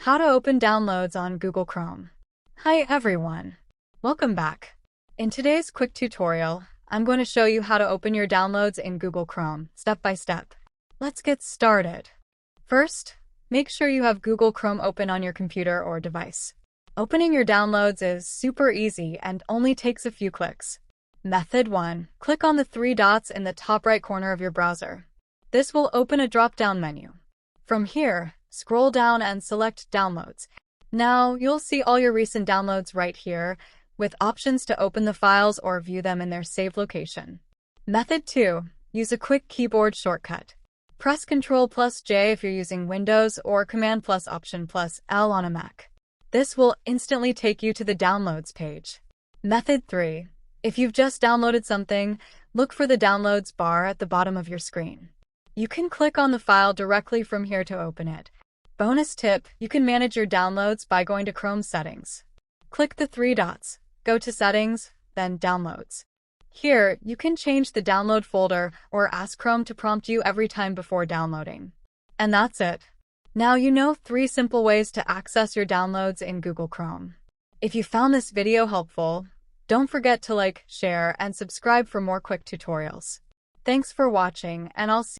How to open downloads on Google Chrome. Hi everyone. Welcome back. In today's quick tutorial, I'm going to show you how to open your downloads in Google Chrome, step by step. Let's get started. First, make sure you have Google Chrome open on your computer or device. Opening your downloads is super easy and only takes a few clicks. Method 1. Click on the three dots in the top right corner of your browser. This will open a drop-down menu. From here, scroll down and select Downloads. Now, you'll see all your recent downloads right here, with options to open the files or view them in their saved location. Method 2. Use a quick keyboard shortcut. Press Ctrl+J if you're using Windows or Command+Option+L on a Mac. This will instantly take you to the Downloads page. Method 3. If you've just downloaded something, look for the Downloads bar at the bottom of your screen. You can click on the file directly from here to open it. Bonus tip, you can manage your downloads by going to Chrome Settings. Click the three dots, go to Settings, then Downloads. Here, you can change the download folder or ask Chrome to prompt you every time before downloading. And that's it. Now you know 3 simple ways to access your downloads in Google Chrome. If you found this video helpful, don't forget to like, share, and subscribe for more quick tutorials. Thanks for watching, and I'll see you